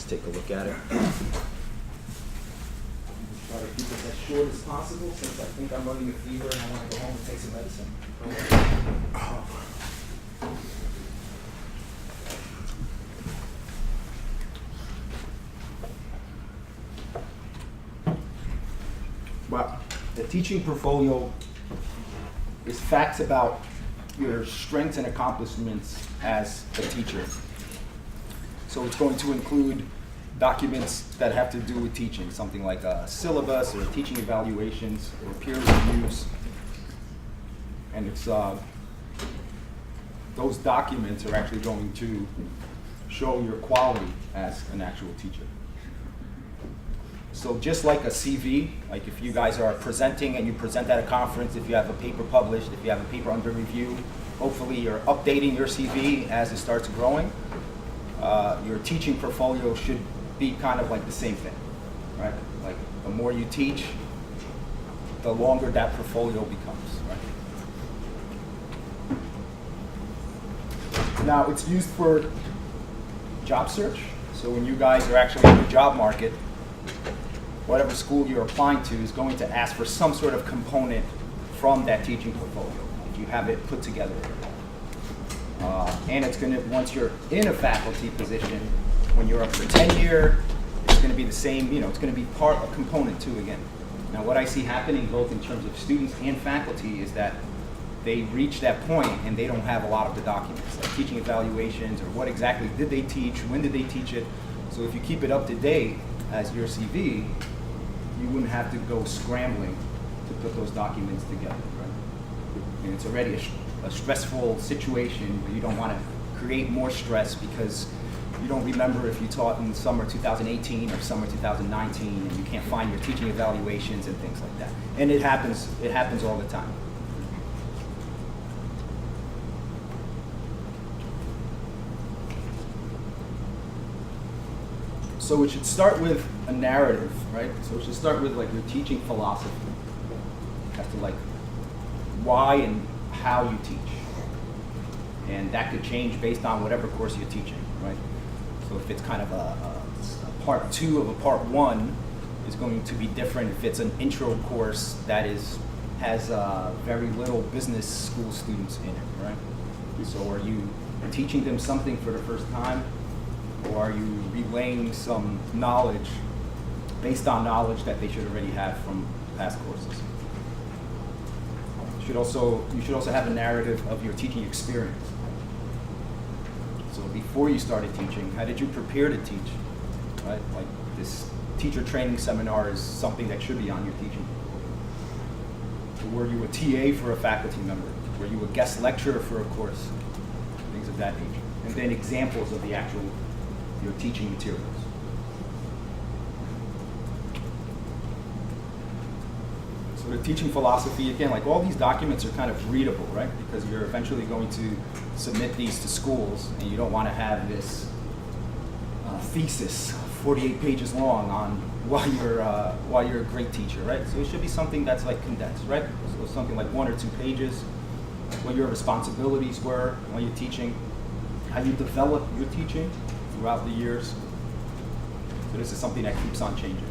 just take a look at it. Try to keep it as short as possible since I think I'm running a fever and I want to go home and take some medicine. Well, the teaching portfolio is facts about your strengths and accomplishments as a teacher. So it's going to include documents that have to do with teaching, something like a syllabus or teaching evaluations or peer reviews. And it's those documents are actually going to show your quality as an actual teacher. So just like a CV, like if you guys are presenting and you present at a conference, if you have a paper published, if you have a paper under review, hopefully you're updating your CV as it starts growing. Your teaching portfolio should be kind of like the same thing, right? Like the more you teach, the longer that portfolio becomes, right? Now it's used for job search. So when you guys are actually in the job market, whatever school you're applying to is going to ask for some sort of component from that teaching portfolio, if you have it put together. And it's going to, once you're in a faculty position, when you're up for tenure, it's going to be the same, it's going to be a component too again. Now what I see happening both in terms of students and faculty is that they reach that point and they don't have a lot of the documents, like teaching evaluations or what exactly did they teach, when did they teach it. So if you keep it up to date as your CV, you wouldn't have to go scrambling to put those documents together, right? And it's already a stressful situation, but you don't want to create more stress because you don't remember if you taught in summer 2018 or summer 2019 and you can't find your teaching evaluations and things like that. And it happens all the time. So it should start with a narrative, right? So it should start with like your teaching philosophy. You have to like why and how you teach. And that could change based on whatever course you're teaching, right? So if it's kind of a part 2 of a part 1, it's going to be different if it's an intro course that has very little business school students in it, right? So are you teaching them something for the first time? Or are you relaying some knowledge based on knowledge that they should already have from past courses? You should also have a narrative of your teaching experience. So before you started teaching, how did you prepare to teach? Right? Like this teacher training seminar is something that should be on your teaching. So were you a TA for a faculty member? Were you a guest lecturer for a course? Things of that nature. And then examples of your teaching materials. So the teaching philosophy, again, like all these documents are kind of readable, right? Because you're eventually going to submit these to schools and you don't want to have this thesis 48 pages long on why you're a great teacher, right? So it should be something that's like condensed, right? So something like 1 or 2 pages, what your responsibilities were when you're teaching, how you develop your teaching throughout the years. So this is something that keeps on changing.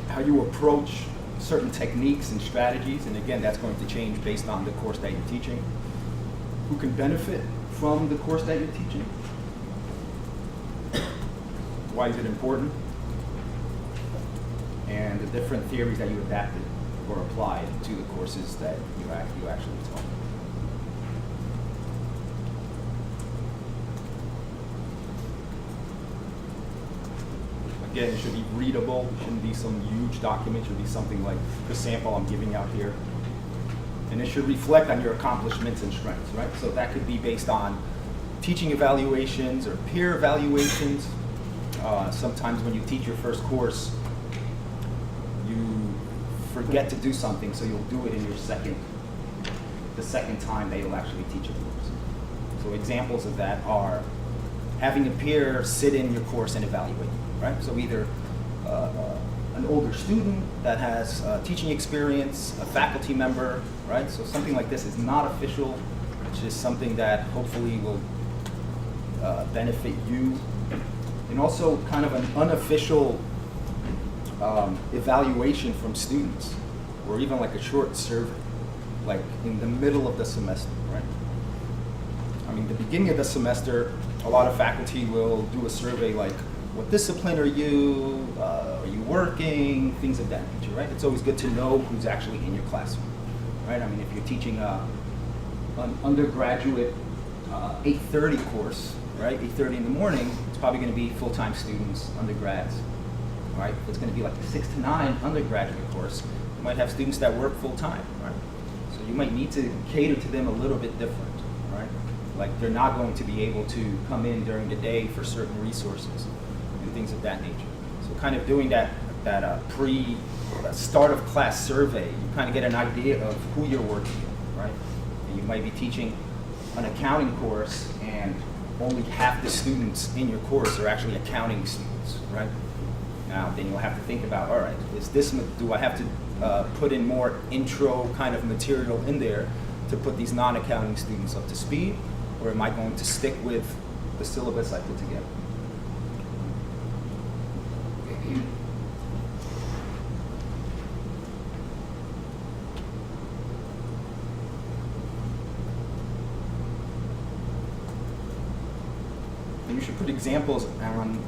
How you approach certain techniques and strategies, and again, that's going to change based on the course that you're teaching. Who can benefit from the course that you're teaching? Why is it important? And the different theories that you adapted or applied to the courses that you actually taught. Again, it should be readable. It shouldn't be some huge document. It should be something like the sample I'm giving out here. And it should reflect on your accomplishments and strengths, right? So that could be based on teaching evaluations or peer evaluations. Sometimes when you teach your first course, you forget to do something, so you'll do it in the second time that you'll actually teach a course. So examples of that are having a peer sit in your course and evaluate, right? So either an older student that has teaching experience, a faculty member, right? So something like this is not official. which is something that hopefully will benefit you, and also kind of an unofficial evaluation from students, or even like a short survey, like in the middle of the semester, right? I mean, the beginning of the semester, a lot of faculty will do a survey like, what discipline are you working, things of that nature, right? It's always good to know who's actually in your classroom, right? I mean, if you're teaching an undergraduate 8:30 course, right, 8:30 in the morning, it's probably going to be full-time students, undergrads, right? If it's going to be like a 6 to 9 undergraduate course, you might have students that work full-time, right? So you might need to cater to them a little bit different, right? Like they're not going to be able to come in during the day for certain resources and things of that nature. So kind of doing that start of class survey, you kind of get an idea of who you're working with, right? And you might be teaching an accounting course and only half the students in your course are actually accounting students, right? Now, then you'll have to think about, all right, do I have to put in more intro kind of material in there to put these non-accounting students up to speed, or am I going to stick with the syllabus I put together? And you should put examples on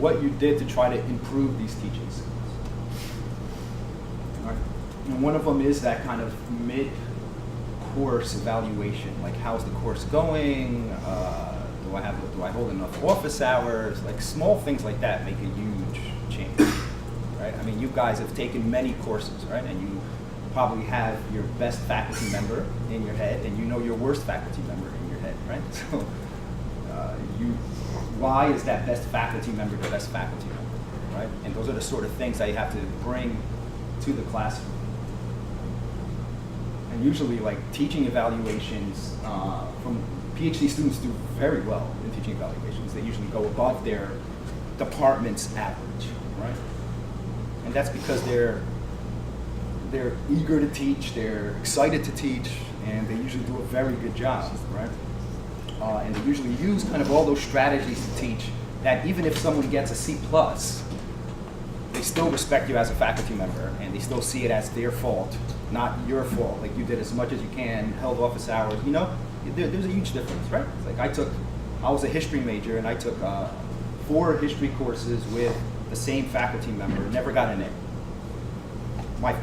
what you did to try to improve these teaching skills. All right. And one of them is that kind of mid-course evaluation, like how's the course going? Do I hold enough office hours? Like small things like that make a huge change, right? I mean, you guys have taken many courses, right? And you probably have your best faculty member in your head, and you know your worst faculty member in your head, right? So why is that best faculty member the best faculty member, right? And those are the sort of things that you have to bring to the classroom. And usually, like teaching evaluations from PhD students do very well in teaching evaluations. They usually go above their department's average, right? And that's because they're eager to teach, they're excited to teach, and they usually do a very good job, right? And they usually use kind of all those strategies to teach that even if someone gets a C+, they still respect you as a faculty member, and they still see it as their fault, not your fault. Like you did as much as you can, held office hours, you know? There's a huge difference, right? It's like I was a history major, and I took 4 history courses with the same faculty member, never got an A.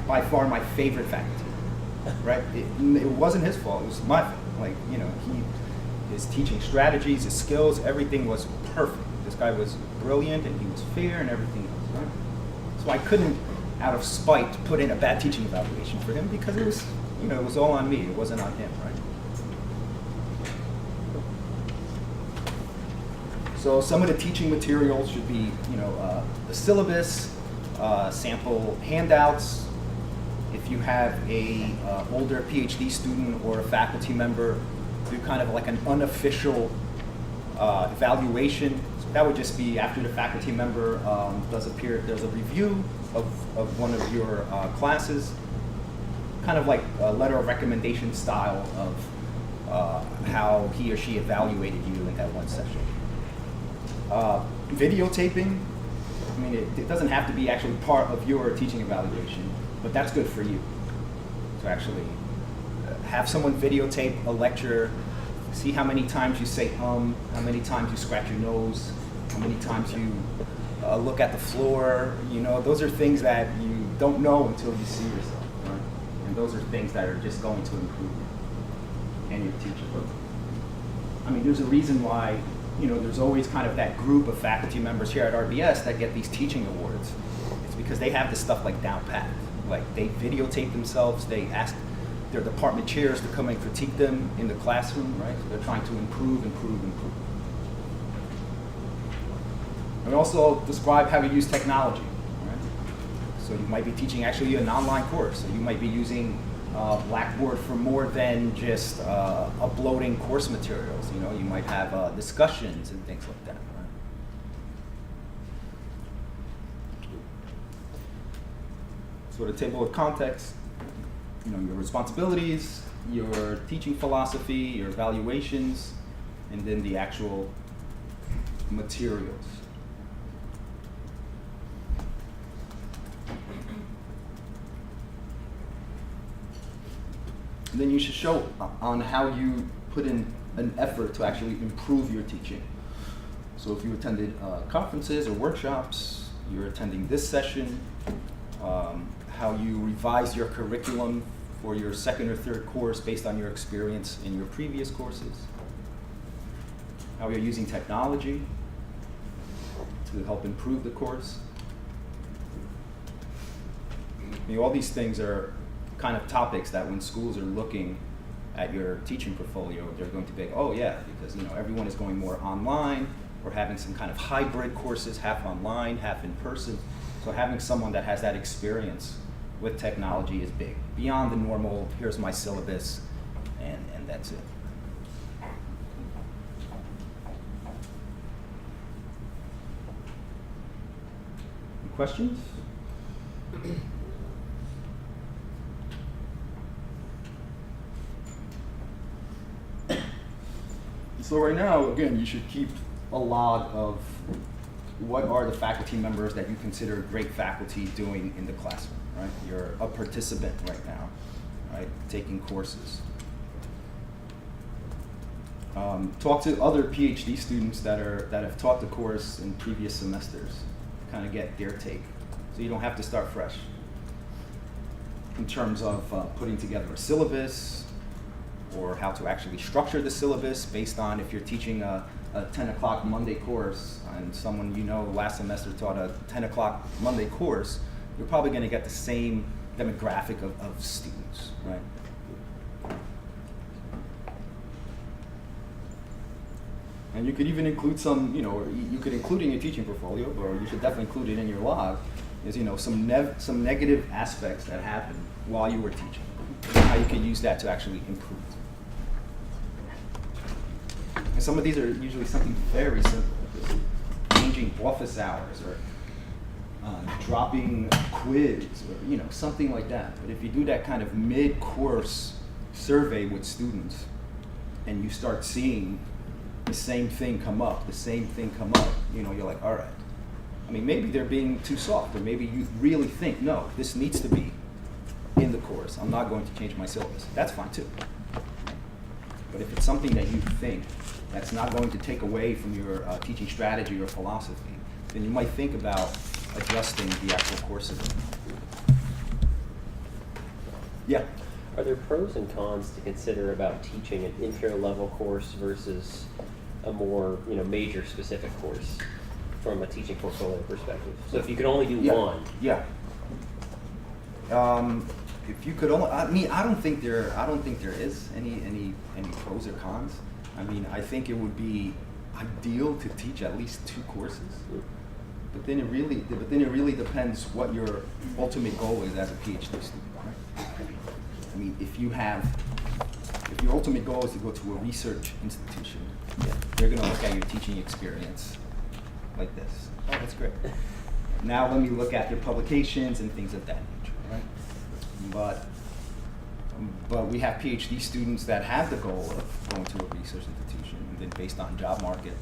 By far my favorite faculty, right? It wasn't his fault, it was my fault. Like, you know, his teaching strategies, his skills, everything was perfect. This guy was brilliant and he was fair and everything else, right? So I couldn't, out of spite, put in a bad teaching evaluation for him because it was, you know, it was all on me, it wasn't on him, right? So some of the teaching materials should be, you know, the syllabus, sample handouts. If you have a older PhD student or a faculty member, do kind of like an unofficial evaluation. So that would just be after the faculty member does a review of one of your classes, kind of like a letter of recommendation style of how he or she evaluated you in that one session. Videotaping, I mean, it doesn't have to be actually part of your teaching evaluation, but that's good for you to actually have someone videotape a lecture, see how many times you say how many times you scratch your nose, how many times you look at the floor. You know, those are things that you don't know until you see yourself, right? And those are things that are just going to improve you and your teacher. I mean, there's a reason why, you know, there's always kind of that group of faculty members here at RBS that get these teaching awards. It's because they have this stuff like down pat. Like they videotape themselves, they ask their department chairs to come and critique them in the classroom, right? So they're trying to improve. And also describe how you use technology, right? So you might be teaching actually an online course. So you might be using Blackboard for more than just uploading course materials. You know, you might have discussions and things like that, right? So the table of contents, you know, your responsibilities, your teaching philosophy, your evaluations, and then the actual materials. And then you should show on how you put in an effort to actually improve your teaching. So if you attended conferences or workshops, you're attending this session, how you revise your curriculum for your second or third course based on your experience in your previous courses, how you're using technology to help improve the course. I mean, all these things are kind of topics that when schools are looking at your teaching portfolio, they're going to be, oh yeah, because everyone is going more online. We're having some kind of hybrid courses, half online, half in person. So having someone that has that experience with technology is big. Beyond the normal, here's my syllabus, and that's it. Any questions? So right now, again, you should keep a log of what are the faculty members that you consider great faculty doing in the classroom, right? You're a participant right now, right? Taking courses. Talk to other PhD students that have taught the course in previous semesters, kind of get their take. So you don't have to start fresh in terms of putting together a syllabus, or how to actually structure the syllabus based on if you're teaching a 10 o'clock Monday course and someone last semester taught a 10 o'clock Monday course, you're probably going to get the same demographic of students, right? And you could even include some, or you could include in your teaching portfolio, or you should definitely include it in your log, is some negative aspects that happened while you were teaching, how you could use that to actually improve. And some of these are usually something very simple, changing office hours or dropping a quiz or something like that. But if you do that kind of mid-course survey with students and you start seeing the same thing come up, you're like, all right. I mean, maybe they're being too soft, or maybe you really think, no, this needs to be in the course. I'm not going to change my syllabus. That's fine too. But if it's something that you think that's not going to take away from your teaching strategy or philosophy, then you might think about adjusting the actual courses. Yeah? Are there pros and cons to consider about teaching an intro-level course versus a more major specific course from a teaching portfolio perspective? So if you could only do one. Yeah. If you could only, I don't think there is any pros or cons. I mean, I think it would be ideal to teach at least 2 courses. But then it really depends what your ultimate goal is as a PhD student, right? I mean, if your ultimate goal is to go to a research institution, they're going to look at your teaching experience like this. Oh, that's great. Now let me look at your publications and things of that nature, right? But we have PhD students that have the goal of going to a research institution, and then based on job market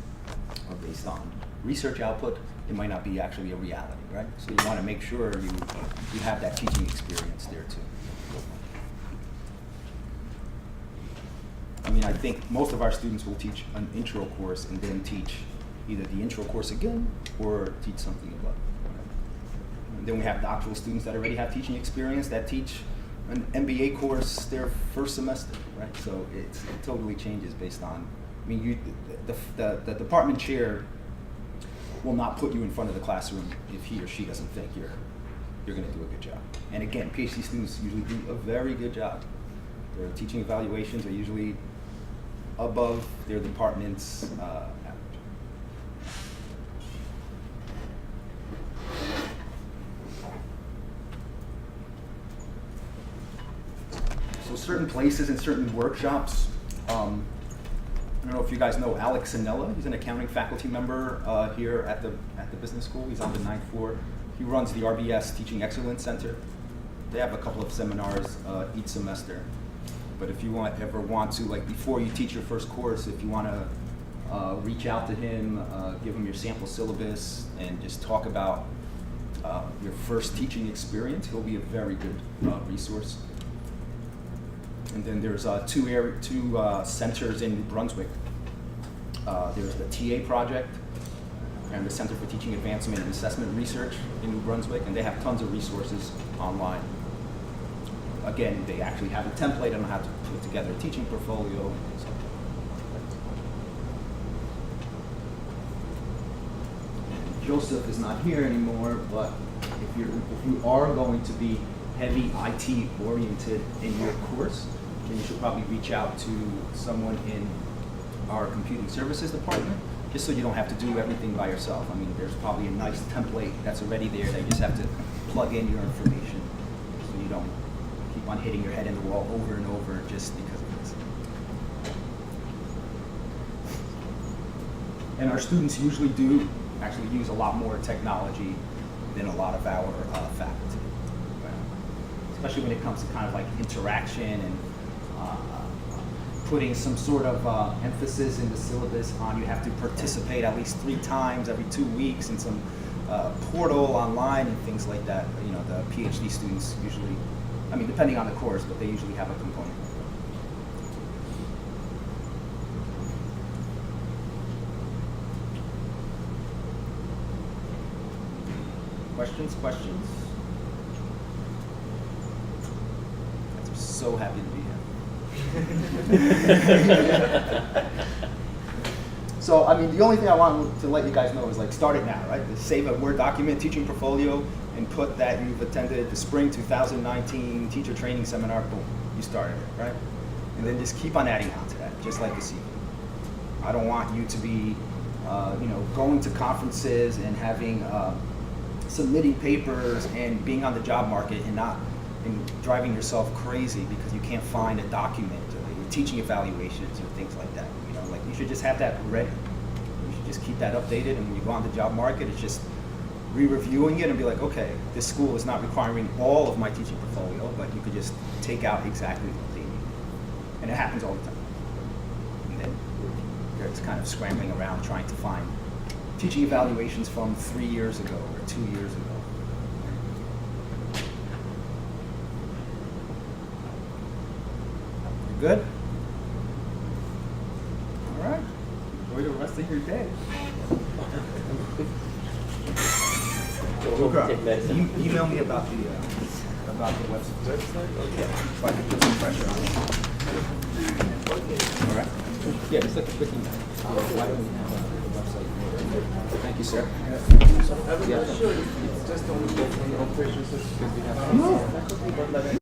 or based on research output, it might not be actually a reality, right? So you want to make sure you have that teaching experience there too. I mean, I think most of our students will teach an intro course and then teach either the intro course again or teach something above. Right? And then we have doctoral students that already have teaching experience that teach an MBA course their first semester, right? So it totally changes based on, I mean, the department chair will not put you in front of the classroom if he or she doesn't think you're going to do a good job. And again, PhD students usually do a very good job. Their teaching evaluations are usually above their department's average. So certain places and certain workshops, I don't know if you guys know Alex Sinella. He's an accounting faculty member here at the business school. He's on the 9th floor. He runs the RBS Teaching Excellence Center. They have a couple of seminars each semester. But if you ever want to, like before you teach your first course, if you want to reach out to him, give him your sample syllabus, and just talk about your first teaching experience, he'll be a very good resource. And then there's two centers in New Brunswick. There's the TA Project and the Center for Teaching Advancement and Assessment Research in New Brunswick, and they have tons of resources online. Again, they actually have a template on how to put together a teaching portfolio and things like that. Joseph is not here anymore, but if you are going to be heavy IT oriented in your course, then you should probably reach out to someone in our computing services department, just so you don't have to do everything by yourself. I mean, there's probably a nice template that's already there that you just have to plug in your information so you don't keep on hitting your head in the wall over and over just because of this. And our students usually do actually use a lot more technology than a lot of our faculty, especially when it comes to kind of like interaction and putting some sort of emphasis in the syllabus on you have to participate at least 3 times every 2 weeks in some portal online and things like that. You know, the PhD students usually, I mean, depending on the course, but they usually have a component. Questions? I'm so happy to be here. So, I mean, the only thing I want to let you guys know is like start it now, right? Just save a Word document, teaching portfolio, and put that you've attended the spring 2019 teacher training seminar. Boom, you started it, right? And then just keep on adding on to that, just like the CV. I don't want you to be, going to conferences and having submitting papers and being on the job market and driving yourself crazy because you can't find a document or your teaching evaluations or things like that. You know, like you should just have that ready. You should just keep that updated, and when you go on the job market, it's just re-reviewing it and be like, okay, this school is not requiring all of my teaching portfolio, but you could just take out exactly what they need. And it happens all the time. And then you're just kind of scrambling around trying to find teaching evaluations from 3 years ago or 2 years ago. You good? All right. Enjoy the rest of your day. Email me about the website. Okay. So I can put some pressure on it. All right. Yeah, just like a quick email. Why don't we have the website? Thank you, sir. I'm not sure if it's just only for operations because we have. No.